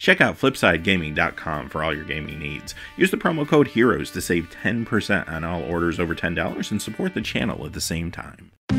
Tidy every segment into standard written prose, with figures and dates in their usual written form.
Check out FlipsideGaming.com for all your gaming needs. Use the promo code HEROES to save 10% on all orders over $10 and support the channel at the same time. Hey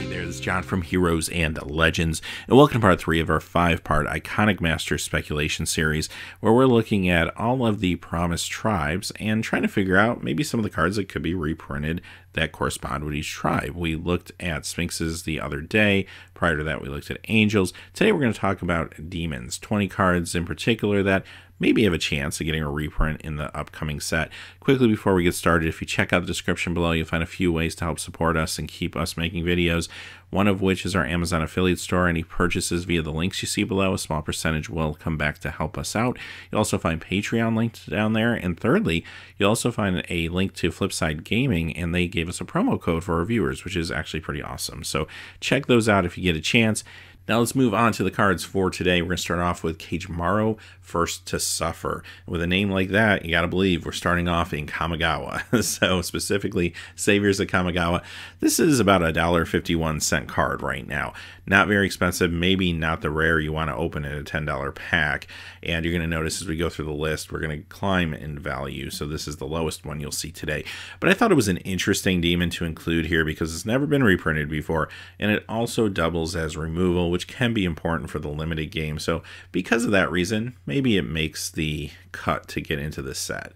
there, this is John from Heroes and Legends, and welcome to part 3 of our 5-part Iconic Master speculation series, where we're looking at all of the promised tribes and trying to figure out maybe some of the cards that could be reprinted that correspond with each tribe. We looked at Sphinxes the other day. Prior to that, we looked at Angels. Today, we're going to talk about Demons, 20 cards in particular that maybe have a chance of getting a reprint in the upcoming set. Quickly before we get started, if you check out the description below, you'll find a few ways to help support us and keep us making videos, one of which is our Amazon affiliate store. Any purchases via the links you see below, a small percentage will come back to help us out. You'll also find Patreon linked down there. And thirdly, you'll also find a link to Flipside Gaming, and they gave us a promo code for our viewers, which is actually pretty awesome. So check those out if you get a chance. Now let's move on to the cards for today. We're going to start off with Cagemaro, First to Suffer. With a name like that, you got to believe we're starting off in Kamigawa. So specifically, Saviors of Kamigawa. This is about a $1.51 card right now. Not very expensive, maybe not the rare you want to open in a $10 pack. And you're going to notice as we go through the list, we're going to climb in value. So this is the lowest one you'll see today. But I thought it was an interesting demon to include here because it's never been reprinted before. And it also doubles as removal, which can be important for the limited game. So because of that reason, maybe it makes the cut to get into this set.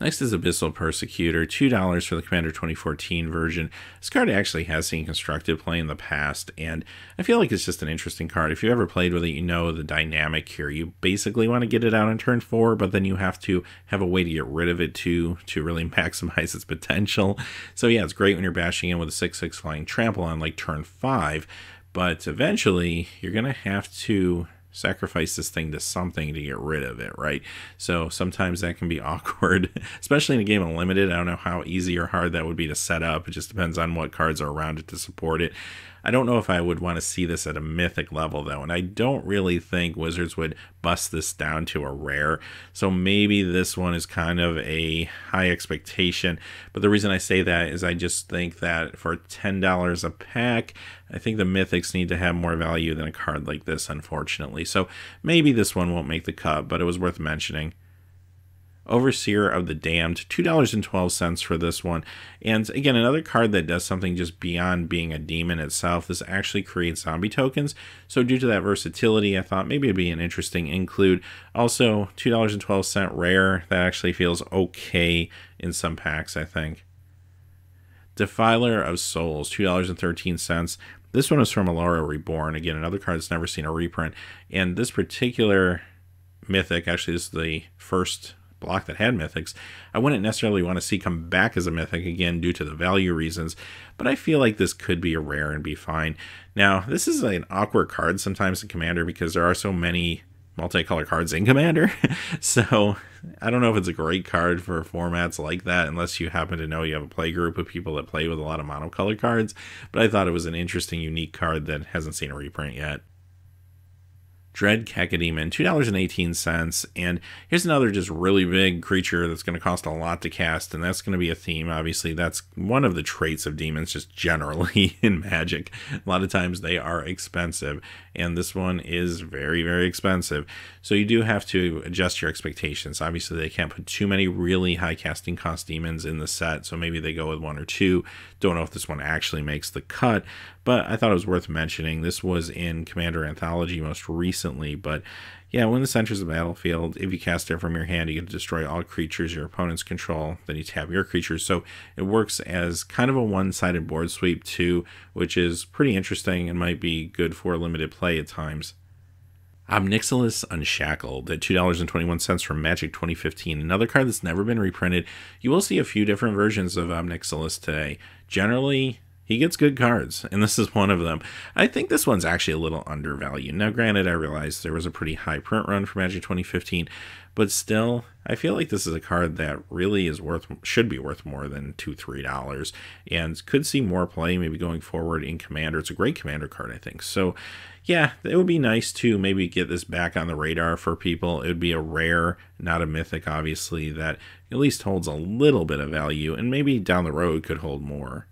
Next is Abyssal Persecutor, $2 for the Commander 2014 version. This card actually has seen constructed play in the past, and I feel like it's just an interesting card. If you ever played with it, you know the dynamic here. You basically want to get it out on turn 4, but then you have to have a way to get rid of it to really maximize its potential. So yeah, it's great when you're bashing in with a 6/6 flying trample on like turn 5, but eventually you're going to have to sacrifice this thing to something to get rid of it, right? So sometimes that can be awkward, especially in a game of limited. I don't know how easy or hard that would be to set up. It just depends on what cards are around it to support it. I don't know if I would want to see this at a mythic level though, and I don't really think Wizards would bust this down to a rare. So maybe this one is kind of a high expectation, but the reason I say that is I just think that for $10 a pack, I think the mythics need to have more value than a card like this, unfortunately. So maybe this one won't make the cut, but it was worth mentioning. Overseer of the Damned, $2.12 for this one. And again, another card that does something just beyond being a demon itself. This actually creates zombie tokens. So due to that versatility, I thought maybe it'd be an interesting include. Also, $2.12 rare. That actually feels okay in some packs, I think. Defiler of Souls, $2.13. This one is from Alara Reborn. Again, another card that's never seen a reprint. And this particular mythic, actually this is the first block that had mythics, I wouldn't necessarily want to see come back as a mythic again due to the value reasons, but I feel like this could be a rare and be fine. Now, this is an awkward card sometimes in Commander because there are so many multicolor cards in Commander. So I don't know if it's a great card for formats like that unless you happen to know you have a play group of people that play with a lot of monocolor cards, but I thought it was an interesting, unique card that hasn't seen a reprint yet. Dread Cacodemon, $2.18, and here's another just really big creature that's going to cost a lot to cast, and that's going to be a theme. Obviously, that's one of the traits of demons just generally in Magic. A lot of times they are expensive, and this one is very, very expensive. So you do have to adjust your expectations. Obviously, they can't put too many really high casting cost demons in the set, so maybe they go with 1 or 2. Don't know if this one actually makes the cut, but I thought it was worth mentioning. This was in Commander Anthology most recently, but yeah, when this enters the battlefield, if you cast it from your hand, you get to destroy all creatures your opponents control, then you tap your creatures. So it works as kind of a one-sided board sweep too, which is pretty interesting and might be good for limited play at times. Nicholas Unhackled at $2.21 from Magic 2015. Another card that's never been reprinted. You will see a few different versions of Nicholas today. Generally, he gets good cards, and this is one of them. I think this one's actually a little undervalued. Now, granted, I realize there was a pretty high print run for Magic 2015, but still, I feel like this is a card that really is should be worth more than $2, $3, and could see more play maybe going forward in Commander. It's a great Commander card, I think. So, yeah, it would be nice to maybe get this back on the radar for people. It would be a rare, not a mythic, obviously, that at least holds a little bit of value, and maybe down the road could hold more.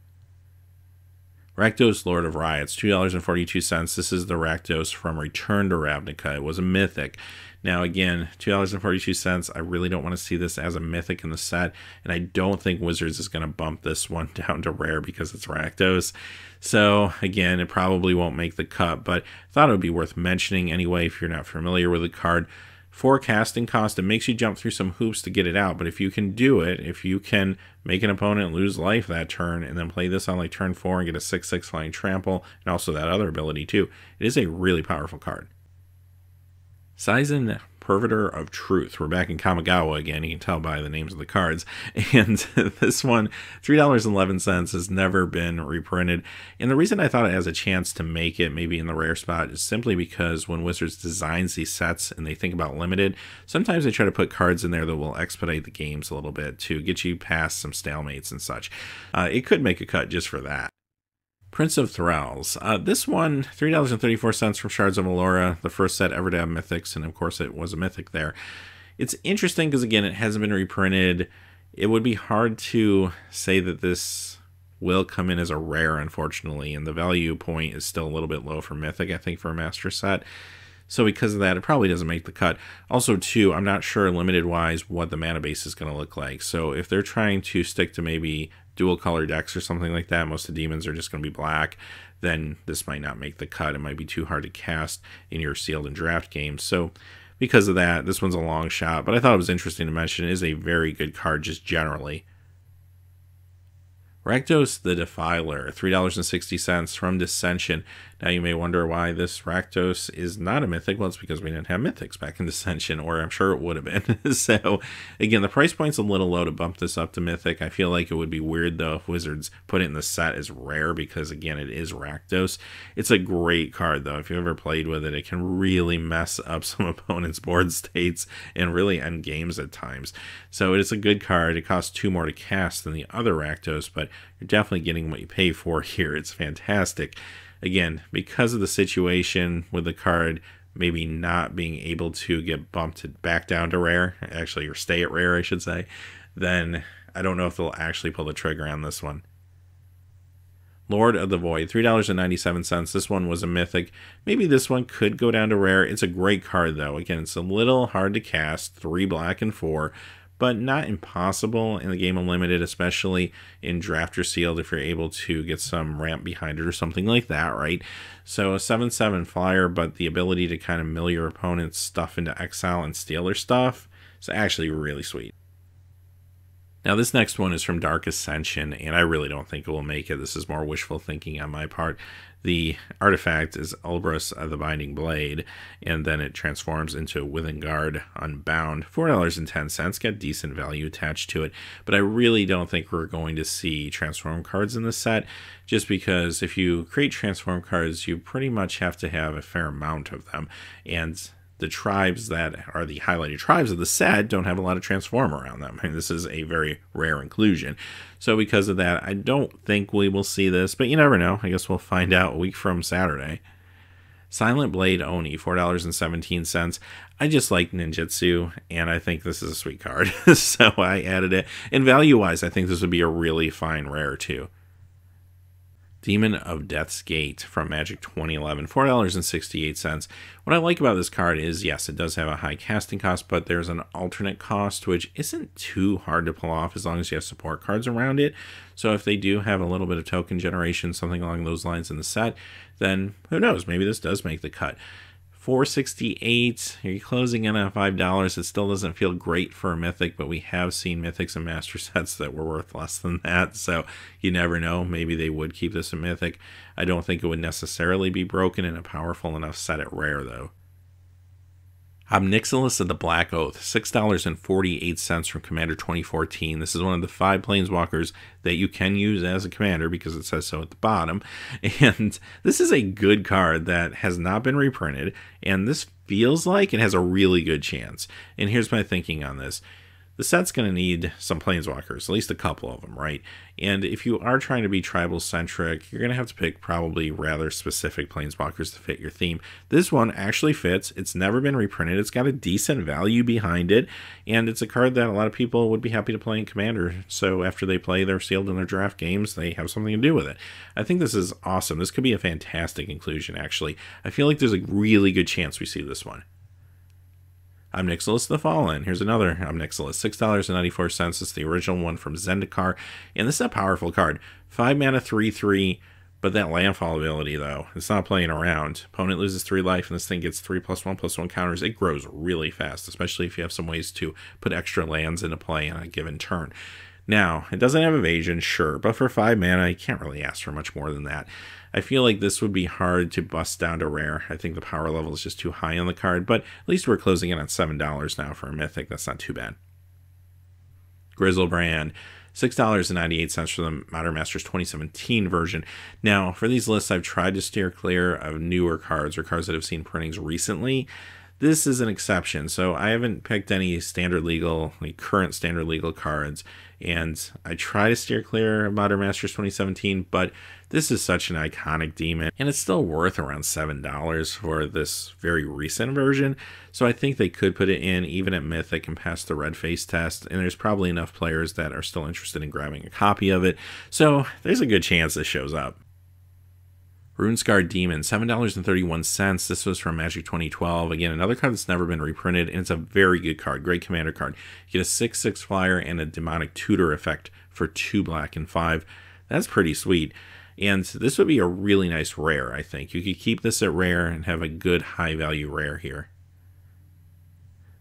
Rakdos, Lord of Riots, $2.42. This is the Rakdos from Return to Ravnica. It was a mythic. Now, again, $2.42. I really don't want to see this as a mythic in the set, and I don't think Wizards is going to bump this one down to rare because it's Rakdos. So, again, it probably won't make the cut, but I thought it would be worth mentioning anyway if you're not familiar with the card. For casting cost, it makes you jump through some hoops to get it out, but if you can do it, if you can make an opponent lose life that turn and then play this on like turn 4 and get a 6/6 flying trample, and also that other ability too, it is a really powerful card. Saizen, Perverter of Truth. We're back in Kanagawa again. You can tell by the names of the cards. And this one, $3.11, has never been reprinted. And the reason I thought it has a chance to make it maybe in the rare spot is simply because when Wizards designs these sets and they think about limited, sometimes they try to put cards in there that will expedite the games a little bit to get you past some stalemates and such. It could make a cut just for that. Prince of Thralls. This one, $3.34 from Shards of Allura, the first set ever to have mythics, and of course it was a mythic there. It's interesting because, again, it hasn't been reprinted. It would be hard to say that this will come in as a rare, unfortunately, and the value point is still a little bit low for mythic, I think, for a master set. So because of that, it probably doesn't make the cut. Also, too, I'm not sure limited-wise what the mana base is going to look like. So if they're trying to stick to maybe dual color decks or something like that, most of the demons are just going to be black, then this might not make the cut. It might be too hard to cast in your sealed and draft games. So because of that, this one's a long shot, but I thought it was interesting to mention. It is a very good card just generally. Rakdos the Defiler, $3.60 from Dissension. Now you may wonder why this Rakdos is not a mythic. Well, it's because we didn't have mythics back in Dissension, or I'm sure it would have been. So, again, the price point's a little low to bump this up to mythic. I feel like it would be weird, though, if Wizards put it in the set as rare because, again, it is Rakdos. It's a great card, though. If you've ever played with it, it can really mess up some opponents' board states and really end games at times. So it is a good card. It costs 2 more to cast than the other Rakdos, but you're definitely getting what you pay for here. It's fantastic. Again, because of the situation with the card maybe not being able to get bumped back down to rare, actually, or stay at rare, I should say, then I don't know if they'll actually pull the trigger on this one. Lord of the Void, $3.97. This one was a mythic. Maybe this one could go down to rare. It's a great card, though. Again, it's a little hard to cast, 3 black and 4, but not impossible in the game Unlimited, especially in draft or sealed if you're able to get some ramp behind it or something like that, right? So a 7/7 flyer, but the ability to kind of mill your opponent's stuff into exile and steal their stuff is actually really sweet. Now, this next one is from Dark Ascension, and I really don't think it will make it. This is more wishful thinking on my part. The artifact is Olivares the Binding Blade, and then it transforms into Withengard Unbound. $4.10, got decent value attached to it, but I really don't think we're going to see transform cards in the set, just because if you create transform cards, you pretty much have to have a fair amount of them, and the tribes that are the highlighted tribes of the set don't have a lot of transform around them. I mean, this is a very rare inclusion. So because of that, I don't think we will see this, but you never know. I guess we'll find out a week from Saturday. Silent Blade Oni, $4.17. I just like ninjutsu, and I think this is a sweet card, so I added it. And value-wise, I think this would be a really fine rare, too. Demon of Death's Gate from Magic 2011, $4.68. What I like about this card is, yes, it does have a high casting cost, but there's an alternate cost, which isn't too hard to pull off as long as you have support cards around it. So if they do have a little bit of token generation, something along those lines in the set, then who knows, maybe this does make the cut. $4.68, you're closing in at $5. It still doesn't feel great for a mythic, but we have seen mythics and master sets that were worth less than that, so you never know. Maybe they would keep this a mythic. I don't think it would necessarily be broken in a powerful enough set at rare, though. Nicholas of the Black Oath, $6.48 from Commander 2014. This is one of the 5 planeswalkers that you can use as a commander because it says so at the bottom. And this is a good card that has not been reprinted, and this feels like it has a really good chance. And here's my thinking on this. the set's going to need some planeswalkers, at least a couple of them, right? And if you are trying to be tribal-centric, you're going to have to pick probably rather specific planeswalkers to fit your theme. This one actually fits. It's never been reprinted. It's got a decent value behind it, and it's a card that a lot of people would be happy to play in Commander. So after they play their sealed in their draft games, they have something to do with it. I think this is awesome. This could be a fantastic inclusion, actually. I feel like there's a really good chance we see this one. I'm Nicholas the Fallen. Here's another I'm Nicholas. $6.94. It's the original one from Zendikar. And this is a powerful card. 5 mana, 3/3. But that landfall ability, though, it's not playing around. Opponent loses 3 life, and this thing gets 3+1/+1 counters. It grows really fast, especially if you have some ways to put extra lands into play on a given turn. Now, it doesn't have evasion, sure, but for 5 mana, you can't really ask for much more than that. I feel like this would be hard to bust down to rare. I think the power level is just too high on the card, but at least we're closing in on $7 now for a Mythic. That's not too bad. Grizzl Brand, $6.98 for the Modern Masters 2017 version. Now, for these lists, I've tried to steer clear of newer cards or cards that have seen printings recently. This is an exception, so I haven't picked any standard legal, like current standard legal cards, and I try to steer clear of Modern Masters 2017, but this is such an iconic demon, and it's still worth around $7 for this very recent version, so I think they could put it in even at Mythic and pass the red face test, and there's probably enough players that are still interested in grabbing a copy of it, so there's a good chance this shows up. Runescarred Demon, $7.31. This was from Magic 2012. Again, another card that's never been reprinted, and it's a very good card. Great commander card. You get a 6/6 flyer and a demonic tutor effect for 2 black and 5. That's pretty sweet. And this would be a really nice rare, I think. You could keep this at rare and have a good high-value rare here.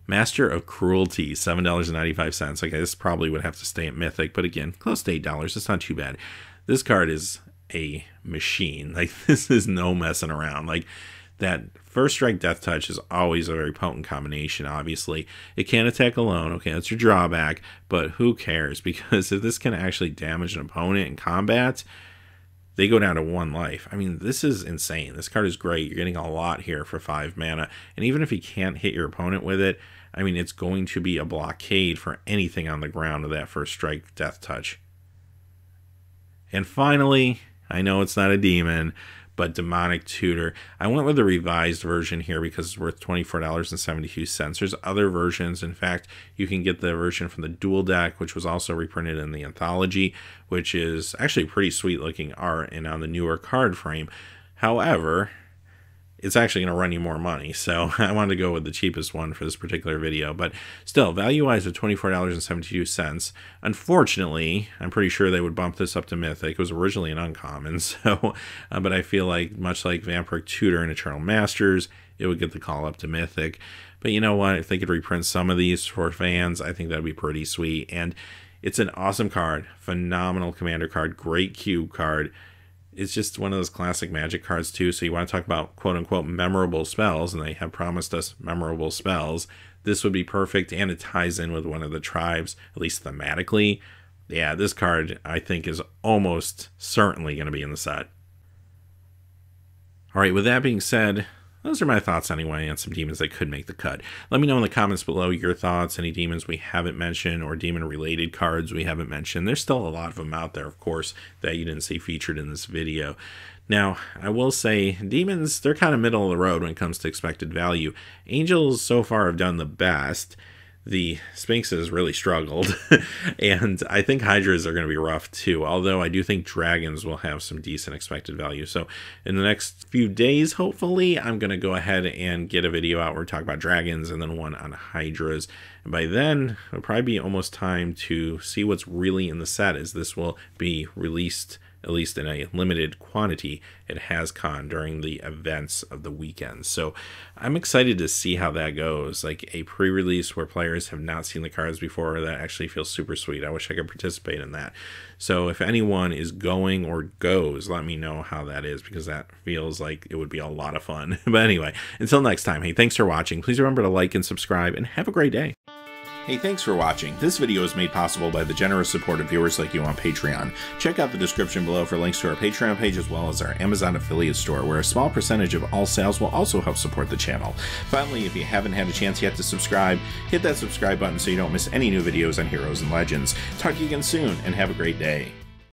Master of Cruelty, $7.95. Okay, this probably would have to stay at Mythic, but again, close to $8. It's not too bad. This card is a machine. Like, this is no messing around. Like, that first strike death touch is always a very potent combination. Obviously it can't attack alone, okay, that's your drawback, but who cares, because if this can actually damage an opponent in combat, they go down to 1 life. I mean, this is insane. This card is great. You're getting a lot here for 5 mana, and even if you can't hit your opponent with it, I mean, it's going to be a blockade for anything on the ground with that first strike death touch. And finally, I know it's not a demon, but Demonic Tutor. I went with the revised version here because it's worth $24.72. There's other versions. In fact, you can get the version from the Dual Deck, which was also reprinted in the Anthology, which is actually pretty sweet looking art and on the newer card frame. However, it's actually going to run you more money, so I wanted to go with the cheapest one for this particular video. But still, value-wise of $24.72. Unfortunately, I'm pretty sure they would bump this up to Mythic. It was originally an uncommon, so but I feel like, much like Vampiric Tutor and Eternal Masters, it would get the call up to Mythic. But you know what? If they could reprint some of these for fans, I think that'd be pretty sweet. And it's an awesome card, phenomenal commander card, great cube card. It's just one of those classic Magic cards too, so you want to talk about quote-unquote memorable spells, and they have promised us memorable spells. This would be perfect, and it ties in with one of the tribes, at least thematically. Yeah, this card, I think, is almost certainly going to be in the set. Alright, with that being said, those are my thoughts anyway on some demons that could make the cut. Let me know in the comments below your thoughts, any demons we haven't mentioned or demon-related cards we haven't mentioned. There's still a lot of them out there, of course, that you didn't see featured in this video. Now, I will say, demons, they're kind of middle of the road when it comes to expected value. Angels so far have done the best. The Sphinxes really struggled, and I think Hydras are going to be rough too, although I do think Dragons will have some decent expected value. So in the next few days, hopefully, I'm going to go ahead and get a video out where we talk about Dragons and then one on Hydras. And by then, it'll probably be almost time to see what's really in the set, as this will be released at least in a limited quantity at HasCon during the events of the weekend. So I'm excited to see how that goes. Like a pre-release where players have not seen the cards before, that actually feels super sweet. I wish I could participate in that. So if anyone is going or goes, let me know how that is, because that feels like it would be a lot of fun. But anyway, until next time, hey, thanks for watching. Please remember to like and subscribe, and have a great day. Hey, thanks for watching. This video is made possible by the generous support of viewers like you on Patreon. Check out the description below for links to our Patreon page as well as our Amazon affiliate store, where a small percentage of all sales will also help support the channel. Finally, if you haven't had a chance yet to subscribe, hit that subscribe button so you don't miss any new videos on Heroes and Legends. Talk to you again soon, and have a great day.